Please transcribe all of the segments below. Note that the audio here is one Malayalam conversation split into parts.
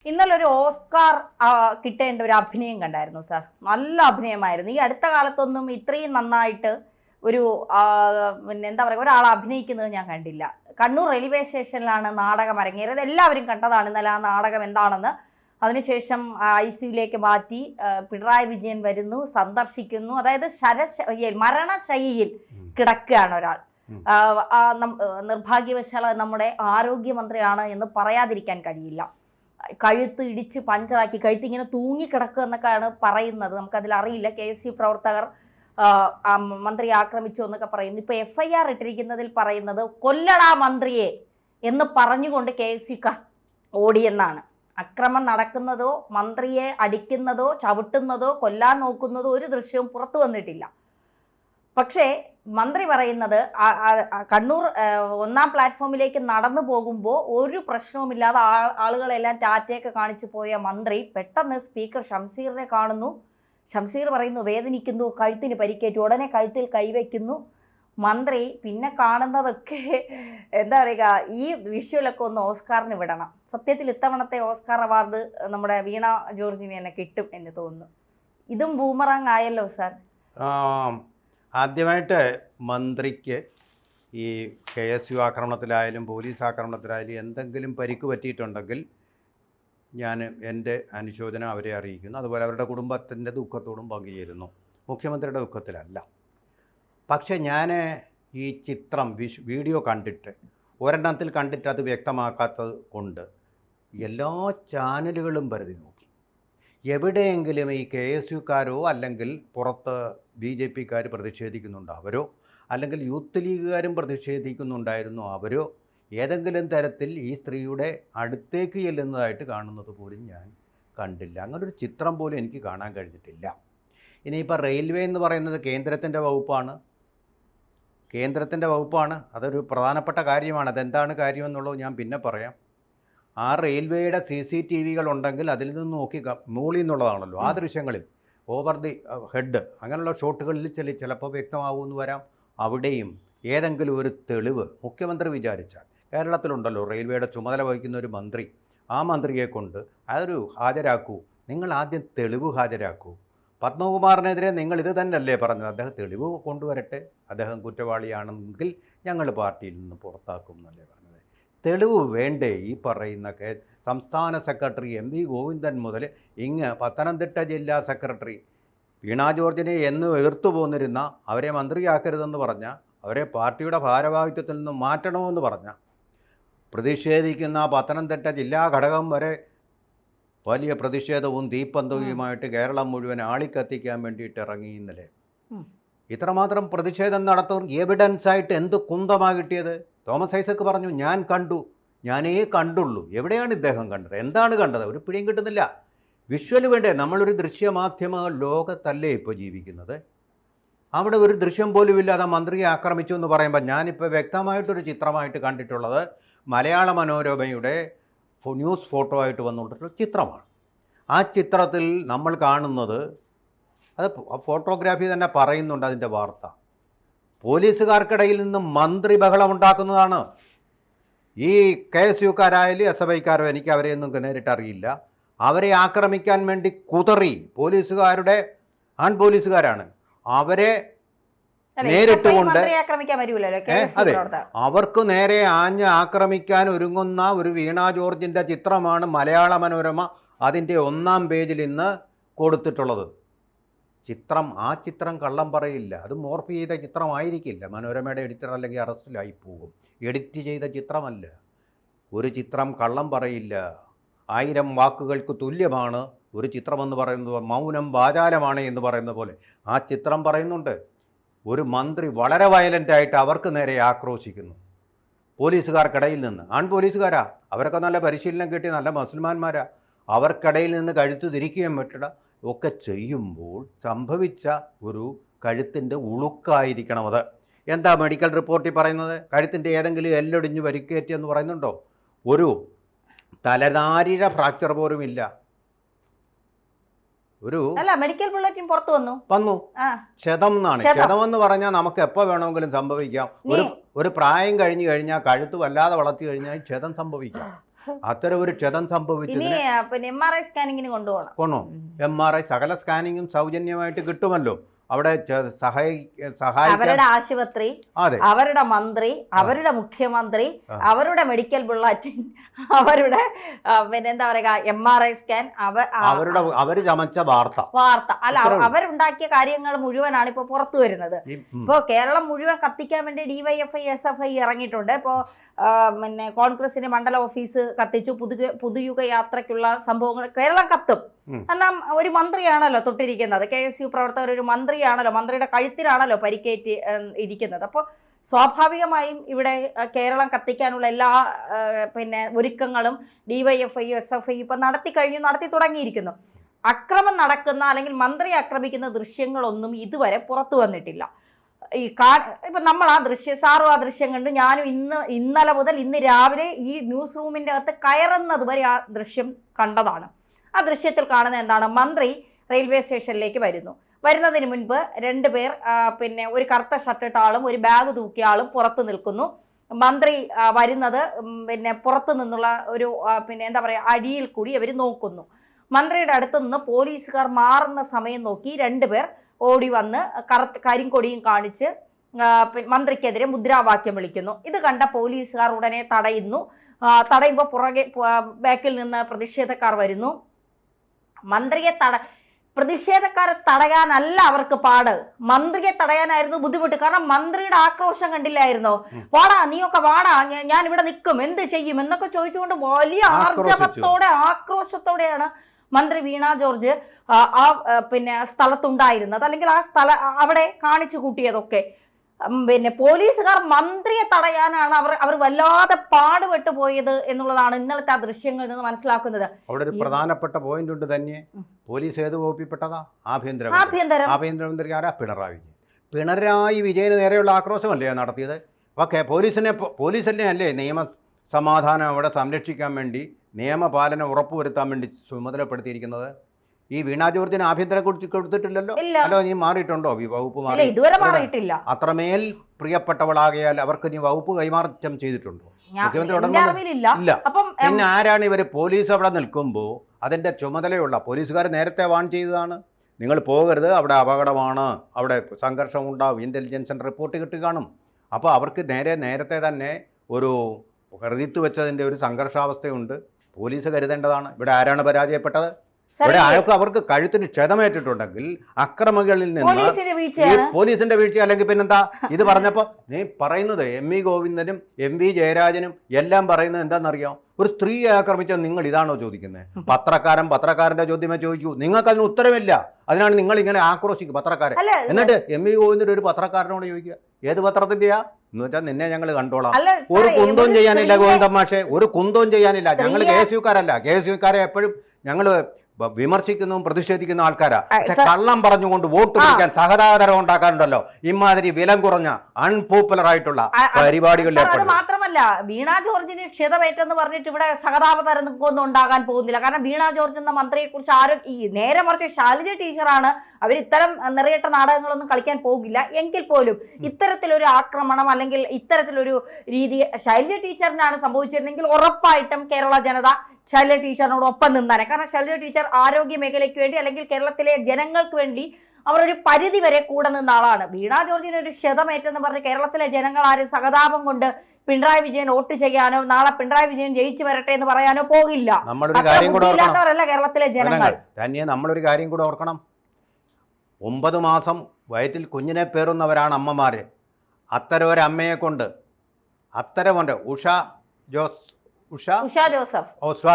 ഇന്നലെ ഒരു ഓസ്കാർ കിട്ടേണ്ട ഒരു അഭിനയം കണ്ടായിരുന്നു സാർ. നല്ല അഭിനയമായിരുന്നു. ഈ അടുത്ത കാലത്തൊന്നും ഇത്രയും നന്നായിട്ട് ഒരു പിന്നെ എന്താ പറയുക ഒരാൾ അഭിനയിക്കുന്നത് ഞാൻ കണ്ടില്ല. കണ്ണൂർ റെയിൽവേ സ്റ്റേഷനിലാണ് നാടകം അരങ്ങേറിയത്. എല്ലാവരും കണ്ടതാണ് ഇന്നലെ ആ നാടകം എന്താണെന്ന്. അതിനുശേഷം ICUലേക്ക് മാറ്റി പിണറായി വിജയൻ വരുന്നു, സന്ദർശിക്കുന്നു. അതായത് മരണശയ്യയിൽ കിടക്കുകയാണ് ഒരാൾ. നിർഭാഗ്യവശാൽ നമ്മുടെ ആരോഗ്യമന്ത്രിയാണ് എന്ന് പറയാതിരിക്കാൻ കഴിയില്ല. കഴുത്ത് ഇടിച്ച് പഞ്ചറാക്കി, കഴുത്ത് ഇങ്ങനെ തൂങ്ങിക്കിടക്കുക എന്നൊക്കെയാണ് പറയുന്നത്. നമുക്കതിലറിയില്ല. KSU പ്രവർത്തകർ മന്ത്രിയെ ആക്രമിച്ചു എന്നൊക്കെ പറയുന്നു. ഇപ്പോൾ FIR ഇട്ടിരിക്കുന്നതിൽ പറയുന്നത് കൊല്ലടാ മന്ത്രിയെ എന്ന് പറഞ്ഞുകൊണ്ട് KSUക്കാർ ഓടിയെന്നാണ്. അക്രമം നടക്കുന്നതോ മന്ത്രിയെ അടിക്കുന്നതോ ചവിട്ടുന്നതോ കൊല്ലാൻ നോക്കുന്നതോ ഒരു ദൃശ്യവും പുറത്തു വന്നിട്ടില്ല. പക്ഷേ മന്ത്രി പറയുന്നത് കണ്ണൂർ 1-ാം പ്ലാറ്റ്ഫോമിലേക്ക് നടന്നു പോകുമ്പോൾ ഒരു പ്രശ്നവുമില്ലാതെ ആളുകളെല്ലാം ടാറ്റയൊക്കെ കാണിച്ചു പോയ മന്ത്രി പെട്ടെന്ന് സ്പീക്കർ ഷംസീറിനെ കാണുന്നു. ഷംസീർ പറയുന്നു വേദനിക്കുന്നു, കഴുത്തിന് പരിക്കേറ്റു. ഉടനെ കഴുത്തിൽ കൈവയ്ക്കുന്നു മന്ത്രി. പിന്നെ കാണുന്നതൊക്കെ എന്താ പറയുക, ഈ വിഷ്വലൊക്കെ ഒന്ന് ഓസ്കാറിന് വിടണം. സത്യത്തിൽ ഇത്തവണത്തെ ഓസ്കാർ അവാർഡ് നമ്മുടെ വീണ ജോർജിന് തന്നെ കിട്ടും എന്ന് തോന്നുന്നു. ഇതും ബൂമറാങ് ആയല്ലോ സാർ. ആദ്യമായിട്ട് മന്ത്രിക്ക് ഈ KSU ആക്രമണത്തിലായാലും പോലീസ് ആക്രമണത്തിലായാലും എന്തെങ്കിലും പരിക്ക് പറ്റിയിട്ടുണ്ടെങ്കിൽ ഞാൻ എൻ്റെ അനുശോചനം അവരെ അറിയിക്കുന്നു. അതുപോലെ അവരുടെ കുടുംബത്തിൻ്റെ ദുഃഖത്തോടും പങ്കുചേരുന്നു. മുഖ്യമന്ത്രിയുടെ ദുഃഖത്തിലല്ല. പക്ഷേ ഞാൻ ഈ ചിത്രം വീഡിയോ കണ്ടിട്ട് ഒരെണ്ണത്തിൽ കണ്ടിട്ട് അത് വ്യക്തമാക്കാത്തത് കൊണ്ട് എല്ലാ ചാനലുകളും പരിധി നോക്കി. എവിടെയെങ്കിലും ഈ KSUക്കാരോ അല്ലെങ്കിൽ പുറത്ത് BJPക്കാർ പ്രതിഷേധിക്കുന്നുണ്ടോ അവരോ, അല്ലെങ്കിൽ യൂത്ത് ലീഗുകാരും പ്രതിഷേധിക്കുന്നുണ്ടായിരുന്നോ അവരോ, ഏതെങ്കിലും തരത്തിൽ ഈ സ്ത്രീയുടെ അടുത്തേക്ക് ചെല്ലുന്നതായിട്ട് കാണുന്നത് പോലും ഞാൻ കണ്ടില്ല. അങ്ങനൊരു ചിത്രം പോലും എനിക്ക് കാണാൻ കഴിഞ്ഞിട്ടില്ല. ഇനിയിപ്പോൾ റെയിൽവേ എന്ന് പറയുന്നത് കേന്ദ്രത്തിൻ്റെ വകുപ്പാണ്. അതൊരു പ്രധാനപ്പെട്ട കാര്യമാണ്. അതെന്താണ് കാര്യമെന്നുള്ളത് ഞാൻ പിന്നെ പറയാം. ആ റെയിൽവേയുടെ CCTVകൾ ഉണ്ടെങ്കിൽ അതിൽ നിന്ന് നോക്കി മൂളി എന്നുള്ളതാണല്ലോ. ആ ദൃശ്യങ്ങളിൽ ഓവർ ദി ഹെഡ് അങ്ങനെയുള്ള ഷോട്ടുകളിൽ ചിലപ്പോൾ വ്യക്തമാവുമെന്ന് വരാം. അവിടെയും ഏതെങ്കിലും ഒരു തെളിവ് മുഖ്യമന്ത്രി വിചാരിച്ചാൽ, കേരളത്തിലുണ്ടല്ലോ റെയിൽവേയുടെ ചുമതല വഹിക്കുന്ന ഒരു മന്ത്രി, ആ മന്ത്രിയെ കൊണ്ട് അതൊരു ഹാജരാക്കൂ. നിങ്ങൾ ആദ്യം തെളിവ് ഹാജരാക്കൂ. പത്മകുമാറിനെതിരെ നിങ്ങൾ ഇത് തന്നെയല്ലേ പറഞ്ഞത്? അദ്ദേഹം തെളിവ് കൊണ്ടുവരട്ടെ. അദ്ദേഹം കുറ്റവാളിയാണെങ്കിൽ ഞങ്ങൾ പാർട്ടിയിൽ നിന്ന് പുറത്താക്കും എന്നല്ലേ പറഞ്ഞത്. തെളിവ് വേണ്ടേ? ഈ പറയുന്ന സംസ്ഥാന സെക്രട്ടറി MV ഗോവിന്ദൻ മുതൽ പത്തനംതിട്ട ജില്ലാ സെക്രട്ടറി വീണ ജോർജിനെ എന്ന് എതിർത്തു പോന്നിരുന്ന, അവരെ മന്ത്രിയാക്കരുതെന്ന് പറഞ്ഞ, അവരെ പാർട്ടിയുടെ ഭാരവാഹിത്വത്തിൽ നിന്ന് മാറ്റണമെന്ന് പറഞ്ഞ, പ്രതിഷേധിക്കുന്ന പത്തനംതിട്ട ജില്ലാ ഘടകം വരെ വലിയ പ്രതിഷേധവും തീപ്പന്തവുമായിട്ട് കേരളം മുഴുവൻ ആളിക്കത്തിക്കാൻ വേണ്ടിയിട്ട് ഇറങ്ങി ഇന്നലെ. ഇത്രമാത്രം പ്രതിഷേധം നടത്തും എവിഡൻസായിട്ട് എന്ത് കുന്തമാണ് കിട്ടിയത്? തോമസ് ഐസക് പറഞ്ഞു ഞാനേ കണ്ടുള്ളൂ. എവിടെയാണ് ഇദ്ദേഹം കണ്ടത്? എന്താണ് കണ്ടത്? ഒരു പിടിയും കിട്ടുന്നില്ല. വിഷ്വൽ വേണ്ടേ? നമ്മളൊരു ദൃശ്യമാധ്യമ ലോകത്തല്ലേ ഇപ്പോൾ ജീവിക്കുന്നത്. അവിടെ ഒരു ദൃശ്യം പോലും ഇല്ലാതെ മന്ത്രിയെ ആക്രമിച്ചു എന്ന് പറയുമ്പോൾ ഞാനിപ്പോൾ വ്യക്തമായിട്ടൊരു ചിത്രമായിട്ട് കണ്ടിട്ടുള്ളത് മലയാള മനോരമയുടെ ന്യൂസ് ഫോട്ടോ ആയിട്ട് വന്നിട്ടുള്ള ചിത്രമാണ്. ആ ചിത്രത്തിൽ നമ്മൾ കാണുന്നത്, അത് ഫോട്ടോഗ്രാഫി തന്നെ പറയുന്നുണ്ട് അതിൻ്റെ വാർത്ത, പോലീസുകാർക്കിടയിൽ നിന്ന് മന്ത്രി ബഹളമുണ്ടാക്കുന്നതാണ്. ഈ KSUക്കാരായാലും SFIക്കാരോ, എനിക്ക് അവരെയൊന്നും നേരിട്ട് അറിയില്ല, അവരെ ആക്രമിക്കാൻ വേണ്ടി കുതറി പോലീസുകാരുടെ പോലീസുകാരാണ് അവരെ നേരിട്ടുകൊണ്ട് അതെ അവർക്ക് നേരെ ആക്രമിക്കാൻ ഒരുങ്ങുന്ന ഒരു വീണ ജോർജിൻ്റെ ചിത്രമാണ് മലയാള മനോരമ അതിൻ്റെ 1-ാം പേജിൽ ഇന്ന് കൊടുത്തിട്ടുള്ളത്. ആ ചിത്രം കള്ളം പറയില്ല. അത് മോർഫ് ചെയ്ത ചിത്രമായിരിക്കില്ല. മനോരമയുടെ എഡിറ്റർ അല്ലെങ്കിൽ അറസ്റ്റിലായി പോകും. എഡിറ്റ് ചെയ്ത ചിത്രമല്ല. ഒരു ചിത്രം കള്ളം പറയില്ല. 1000 വാക്കുകൾക്ക് തുല്യമാണ് ഒരു ചിത്രമെന്ന് പറയുന്നത്. മൗനം വാചാലമാണ് എന്ന് പറയുന്ന പോലെ ആ ചിത്രം പറയുന്നുണ്ട്. ഒരു മന്ത്രി വളരെ വയലൻ്റായിട്ട് അവർക്ക് നേരെ ആക്രോശിക്കുന്നു. പോലീസുകാർക്കിടയിൽ നിന്ന്, പോലീസുകാരാ, അവരൊക്കെ നല്ല പരിശീലനം കിട്ടിയ നല്ല മുസൽമാന്മാരാ, അവർക്കിടയിൽ നിന്ന് കഴുത്ത് തിരിക്കുകയും പറ്റില്ല ഒക്കെ ചെയ്യുമ്പോൾ സംഭവിച്ച ഒരു കഴുത്തിൻ്റെ ഉളുക്കായിരിക്കണം അത്. എന്താ മെഡിക്കൽ റിപ്പോർട്ടിൽ പറയുന്നത്? കഴുത്തിൻ്റെ ഏതെങ്കിലും എല്ലൊടിഞ്ഞ് പരിക്കേറ്റെന്ന് പറയുന്നുണ്ടോ? ഒരു തലനാരിഴ ഫ്രാക്ചർ പോലും ഇല്ല. മെഡിക്കൽ ബുള്ളറ്റിൻ പുറത്തു വന്നു. ക്ഷതം എന്നാണ്. ക്ഷതമെന്ന് പറഞ്ഞാൽ നമുക്ക് എപ്പോൾ വേണമെങ്കിലും സംഭവിക്കാം. ഒരു പ്രായം കഴിഞ്ഞു കഴിഞ്ഞാൽ, കഴുത്ത് വല്ലാതെ വളർത്തി കഴിഞ്ഞാൽ ക്ഷതം സംഭവിക്കാം. അത്തരം ഒരു ക്ഷതം ഇനി സംഭവിച്ചതിന് പിന്നെ MRI സ്കാനിങ്ങിന് കൊണ്ടുപോകണം. കൊണ്ടോ MRI സകല സ്കാനിങ്ങും സൗജന്യമായിട്ട് കിട്ടുമല്ലോ. അവിടെ സഹായിക്കാൻ അവരുടെ ആശുപത്രി, അതെ, അവരുടെ മന്ത്രി, അവരുടെ മുഖ്യമന്ത്രി, അവരുടെ മെഡിക്കൽ ബുള്ളറ്റിൻ, അവരുടെ പിന്നെ എന്താ പറയുക MRI സ്കാൻ, അവര് ചമച്ച വാർത്ത അല്ല, അവരുണ്ടാക്കിയ കാര്യങ്ങൾ മുഴുവനാണ് ഇപ്പൊ പുറത്തു വരുന്നത്. ഇപ്പൊ കേരളം മുഴുവൻ കത്തിക്കാൻ വേണ്ടി DYFI SFI ഇറങ്ങിയിട്ടുണ്ട്. ഇപ്പോ പിന്നെ കോൺഗ്രസിന്റെ മണ്ഡല ഓഫീസ് കത്തിച്ചു. പുതുയുഗ യാത്രയ്ക്കുള്ള സംഭവങ്ങൾ കേരളം കത്തും. കാരണം ഒരു മന്ത്രിയാണല്ലോ തൊട്ടിരിക്കുന്നത്. KSU പ്രവർത്തകർ ഒരു മന്ത്രിയാണല്ലോ, മന്ത്രിയുടെ കഴുത്തിലാണല്ലോ പരിക്കേറ്റ് ഇരിക്കുന്നത്. അപ്പോൾ സ്വാഭാവികമായും ഇവിടെ കേരളം കത്തിക്കാനുള്ള എല്ലാ പിന്നെ ഒരുക്കങ്ങളും DYFI SFI ഇപ്പം നടത്തി തുടങ്ങിയിരിക്കുന്നു. അക്രമം നടക്കുന്ന അല്ലെങ്കിൽ മന്ത്രി ആക്രമിക്കുന്ന ദൃശ്യങ്ങളൊന്നും ഇതുവരെ പുറത്തു വന്നിട്ടില്ല. ഇപ്പം നമ്മൾ സാറും ആ ദൃശ്യം കണ്ടു. ഞാനും ഇന്നലെ മുതൽ ഇന്ന് രാവിലെ ഈ ന്യൂസ് റൂമിൻ്റെ അകത്ത് കയറുന്നത് വരെ ആ ദൃശ്യം കണ്ടതാണ്. ആ ദൃശ്യത്തിൽ കാണുന്ന എന്താണ്? മന്ത്രി റെയിൽവേ സ്റ്റേഷനിലേക്ക് വരുന്നതിന് മുൻപ് 2 പേർ പിന്നെ ഒരു കറുത്ത ഷർട്ടിട്ട ആളും ഒരു ബാഗ് തൂക്കിയ ആളും പുറത്ത് നിൽക്കുന്നു. മന്ത്രി വരുന്നത് പിന്നെ പുറത്തു നിന്നുള്ള ഒരു പിന്നെ എന്താ പറയുക അടിയിൽ കൂടി അവർ നോക്കുന്നു. മന്ത്രിയുടെ അടുത്ത് നിന്ന് പോലീസുകാർ മാറുന്ന സമയം നോക്കി 2 പേർ ഓടി വന്ന് കരിങ്കൊടിയും കാണിച്ച് മന്ത്രിക്കെതിരെ മുദ്രാവാക്യം വിളിക്കുന്നു. ഇത് കണ്ട പോലീസുകാർ ഉടനെ തടയുമ്പോൾ പുറകെ ബാക്കിൽ നിന്ന് പ്രതിഷേധക്കാർ വരുന്നു. പ്രതിഷേധക്കാരെ തടയാനല്ല അവർക്ക് പാട്, മന്ത്രിയെ തടയാനായിരുന്നു ബുദ്ധിമുട്ട്. കാരണം മന്ത്രിയുടെ ആക്രോശം കണ്ടില്ലായിരുന്നോ? വാടാ, നീയൊക്കെ വാടാ, ഞാൻ ഇവിടെ നിൽക്കും, എന്ത് ചെയ്യും എന്നൊക്കെ ചോദിച്ചുകൊണ്ട് വലിയ ആക്രോശത്തോടെയാണ് മന്ത്രി വീണ ജോർജ് പിന്നെ സ്ഥലത്തുണ്ടായിരുന്നത്, അല്ലെങ്കിൽ അവിടെ കാണിച്ചു കൂട്ടിയതൊക്കെ. പിന്നെ പോലീസുകാർ മന്ത്രിയെ തടയാനാണ് അവർ വല്ലാതെ പാടുപെട്ടു പോയത് എന്നുള്ളതാണ് ഇന്നലത്തെ ആ ദൃശ്യങ്ങളിൽ നിന്ന് മനസ്സിലാക്കുന്നത്. അവിടെ ഒരു പ്രധാനപ്പെട്ട പോയിന്റ് ഉണ്ട് തന്നെ. പോലീസ് ഏത് വകുപ്പിൽപ്പെട്ടതാ? ആഭ്യന്തരമന്ത്രി ആരാ? പിണറായി വിജയന് നേരെയുള്ള ആക്രോശമല്ലേ നടത്തിയത്? ഓക്കെ, പോലീസിനെ അല്ലേ നിയമസമാധാനം അവിടെ സംരക്ഷിക്കാൻ വേണ്ടി, നിയമപാലനം ഉറപ്പുവരുത്താൻ വേണ്ടി ചുമതലപ്പെടുത്തിയിരിക്കുന്നത്. ഈ വീണ ജോർജിന് ആഭ്യന്തരം കൊടുത്തിട്ടില്ലല്ലോ. അല്ലോ, നീ മാറിയിട്ടുണ്ടോ? വകുപ്പ് മാറിയിട്ടില്ല. അത്രമേൽ പ്രിയപ്പെട്ടവളാകിയാൽ അവർക്ക് നീ വകുപ്പ് കൈമാറ്റം ചെയ്തിട്ടുണ്ടോ? മുഖ്യമന്ത്രി ഇല്ല. പിന്നെ ആരാണ് ഇവർ? പോലീസ് അവിടെ നിൽക്കുമ്പോൾ അതിൻ്റെ ചുമതലയുള്ള പോലീസുകാർ നേരത്തെ വാൺ ചെയ്തതാണ്. നിങ്ങൾ പോകരുത്, അവിടെ അപകടമാണ്, അവിടെ സംഘർഷം ഉണ്ടാവും, ഇൻ്റലിജൻസിന് റിപ്പോർട്ട് കിട്ടി കാണും. അപ്പോൾ അവർക്ക് നേരത്തെ തന്നെ ഒരു കരുതിത്തു വെച്ചതിൻ്റെ ഒരു സംഘർഷാവസ്ഥയുണ്ട്. പോലീസ് കരുതേണ്ടതാണ്. ഇവിടെ ആരാണ് പരാജയപ്പെട്ടത്? ഇവിടെ അവർക്ക് കഴുത്തിന് ക്ഷതമേറ്റിട്ടുണ്ടെങ്കിൽ അക്രമികളിൽ നിന്ന് പോലീസിന്റെ വീഴ്ച, അല്ലെങ്കിൽ പിന്നെന്താ? ഇത് പറഞ്ഞപ്പോൾ നീ പറയുന്നത് MV ഗോവിന്ദനും MV ജയരാജനും എല്ലാം പറയുന്നത് എന്താണെന്നറിയാം? ഒരു സ്ത്രീയെ ആക്രമിച്ചാൽ നിങ്ങൾ ഇതാണോ ചോദിക്കുന്നത്? പത്രക്കാരൻ്റെ ചോദ്യമേ ചോദിക്കൂ. നിങ്ങൾക്ക് അതിന് ഉത്തരമില്ല. അതിനാണ് നിങ്ങൾ ഇങ്ങനെ ആക്രോശിക്കും പത്രക്കാരെ. എന്നിട്ട് MV ഗോവിന്ദൻ ഒരു പത്രക്കാരനോട് ചോദിക്കുക, ഏത് പത്രത്തിന്റെയാ എന്ന് വെച്ചാൽ നിന്നെ ഞങ്ങൾ കണ്ടോളാം. ഒരു കുന്തവും ചെയ്യാനില്ല ഗോവിന്ദൻ മാഷെ, ഒരു കുന്തവും ചെയ്യാനില്ല. ഞങ്ങൾ KSUക്കാരല്ല. KSUക്കാരെ എപ്പോഴും ഞങ്ങൾ വിമർശിക്കുന്നതും പ്രതിഷേധിക്കുന്ന ആൾക്കാരാ. പക്ഷെ കള്ളം പറഞ്ഞുകൊണ്ട് വോട്ട് പിടിക്കാൻ സഹതാപതരം ഉണ്ടാക്കാറുണ്ടല്ലോ ഇമാതിരി വിലം കുറഞ്ഞ അൺപോപ്പുലർ ആയിട്ടുള്ള പരിപാടികളിൽ. അത് മാത്രമല്ല, വീണ ജോർജിന് ക്ഷതമേറ്റെന്ന് പറഞ്ഞിട്ട് ഇവിടെ സഹതാപതരം ഒന്നും ഉണ്ടാകാൻ പോകുന്നില്ല. കാരണം വീണ ജോർജ് എന്ന മന്ത്രിയെ കുറിച്ച് നേരെ മറിച്ച് ശൈലജ ടീച്ചറാണ്. അവർ ഇത്തരം നിറയേട്ട നാടകങ്ങളൊന്നും കളിക്കാൻ പോകില്ല. എങ്കിൽ പോലും ഇത്തരത്തിലൊരു ആക്രമണം അല്ലെങ്കിൽ ഇത്തരത്തിലൊരു രീതി ശൈലജ ടീച്ചറിനാണ് സംഭവിച്ചിരുന്നെങ്കിൽ ഉറപ്പായിട്ടും കേരള ജനത ശൈലജ ടീച്ചറിനോടൊപ്പം നിന്നാനെ. കാരണം ശൈലജ ടീച്ചർ ആരോഗ്യ മേഖലയ്ക്ക് വേണ്ടി അല്ലെങ്കിൽ കേരളത്തിലെ ജനങ്ങൾക്ക് വേണ്ടി അവർ ഒരു പരിധി വരെ കൂടെ നിന്ന ആളാണ്. വീണ ജോർജിന് ഒരു ക്ഷതമേറ്റെന്ന് പറഞ്ഞ് കേരളത്തിലെ ജനങ്ങൾ ആരും സഹതാപം കൊണ്ട് പിണറായി വിജയൻ വോട്ട് ചെയ്യാനോ നാളെ പിണറായി വിജയൻ ജയിച്ചു വരട്ടെ എന്ന് പറയാനോ പോകില്ല. ഇല്ലാത്തവരല്ല കേരളത്തിലെ ജനങ്ങൾ. നമ്മളൊരു കാര്യം കൂടെ ഓർക്കണം. 9 മാസം വയറ്റിൽ കുഞ്ഞിനെ പേറുന്നവരാണ് അമ്മമാർ. അത്തരം ഒരമ്മയെ കൊണ്ട് ഉഷ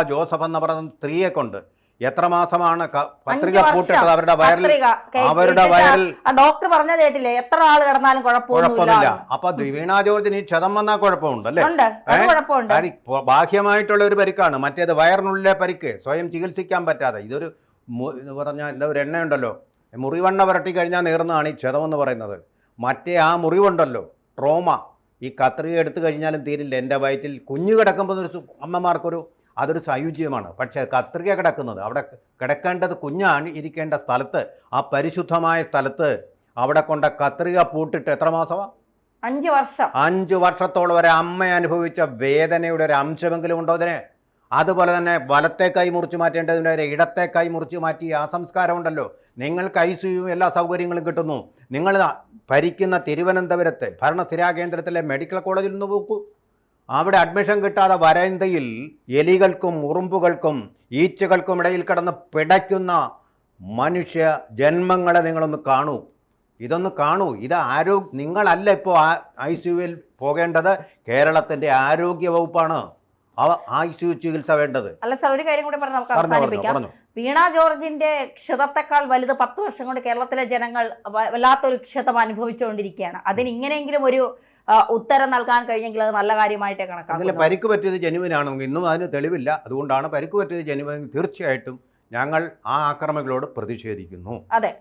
ജോസഫ് എന്ന് പറയുന്ന സ്ത്രീയെ കൊണ്ട് എത്ര മാസമാണ് പത്രിക പൂട്ടിട്ടത്? അവരുടെ വയറിൽ ഡോക്ടർ പറഞ്ഞത് കേട്ടില്ലേ? എത്ര ആള് കിടന്നാലും കുഴപ്പമില്ല. അപ്പൊ വീണ ജോർജിന് ഈ ക്ഷതം വന്നാൽ കുഴപ്പമുണ്ടല്ലേ? ബാഹ്യമായിട്ടുള്ള ഒരു പരിക്കാണ്. മറ്റേത് വയറിനുള്ളിലെ പരിക്ക്, സ്വയം ചികിത്സിക്കാൻ പറ്റാതെ. ഇതൊരു പറഞ്ഞാൽ എന്താ ഒരു എണ്ണയുണ്ടല്ലോ, മുറിവെണ്ണ പുരട്ടി കഴിഞ്ഞാൽ നേർന്നതാണ് ഈ ക്ഷതമെന്ന് പറയുന്നത്. മറ്റേ ആ മുറിവുണ്ടല്ലോ, ട്രോമ, ഈ കത്രിക എടുത്തു കഴിഞ്ഞാലും തീരില്ല. എൻ്റെ വയറ്റിൽ കുഞ്ഞു കിടക്കുമ്പോൾ അമ്മമാർക്കൊരു അതൊരു സായുജ്യമാണ്. പക്ഷേ കത്രിക കിടക്കുന്നത്, അവിടെ കിടക്കേണ്ടത് കുഞ്ഞാണ് ഇരിക്കേണ്ട സ്ഥലത്ത്, ആ പരിശുദ്ധമായ സ്ഥലത്ത് അവിടെ കൊണ്ട് കത്രിക പൂട്ടിട്ട് എത്ര മാസമാണ്? 5 വർഷം. 5 വർഷത്തോളം വരെ അമ്മ അനുഭവിച്ച വേദനയുടെ ഒരു അംശമെങ്കിലും ഉണ്ടോ അതിന്? അതുപോലെ തന്നെ വലത്തെ കൈ മുറിച്ച് മാറ്റേണ്ടതിന് വരെ ഇടത്തെ കൈ മുറിച്ച് മാറ്റി ആ സംസ്കാരം ഉണ്ടല്ലോ. നിങ്ങൾക്ക് ICU എല്ലാ സൗകര്യങ്ങളും കിട്ടുന്നു. നിങ്ങൾ ഭരിക്കുന്ന തിരുവനന്തപുരത്ത് ഭരണസ്ഥിരാ കേന്ദ്രത്തിലെ മെഡിക്കൽ കോളേജിൽ നിന്ന് നോക്കൂ. അവിടെ അഡ്മിഷൻ കിട്ടാതെ വരാന്തയിൽ എലികൾക്കും ഉറുമ്പുകൾക്കും ഈച്ചകൾക്കും ഇടയിൽ കിടന്ന് പിടയ്ക്കുന്ന മനുഷ്യ ജന്മങ്ങളെ നിങ്ങളൊന്ന് കാണൂ. ഇതൊന്ന് കാണൂ. ഇത് നിങ്ങളല്ല ഇപ്പോൾ ICUവിൽ പോകേണ്ടത്, കേരളത്തിൻ്റെ ആരോഗ്യ വകുപ്പാണ് ICU ചികിത്സ വേണ്ടത്. അല്ല സാർ, ഒരു കാര്യം കൂടി പറഞ്ഞ് നമുക്ക് അവസാനിപ്പിക്കാം. വീണ ജോർജിന്റെ ക്ഷതത്തെക്കാൾ വലുത് 10 വർഷം കൊണ്ട് കേരളത്തിലെ ജനങ്ങൾ വല്ലാത്തൊരു ക്ഷതം അനുഭവിച്ചുകൊണ്ടിരിക്കുകയാണ്. അതിന് ഇങ്ങനെയെങ്കിലും ഒരു ഉത്തരം നൽകാൻ കഴിഞ്ഞെങ്കിൽ അത് നല്ല കാര്യമായിട്ടേ കണക്കാക്കും. പരിക്ക് പറ്റിയത് ജനുവിനാണ്. ഇന്നും അതിന് തെളിവില്ല. അതുകൊണ്ടാണ് പരിക്ക് പറ്റിയത് ജനുവിൻ. തീർച്ചയായിട്ടും ഞങ്ങൾ ആ ആക്രമികളോട് പ്രതിഷേധിക്കുന്നു. അതെ.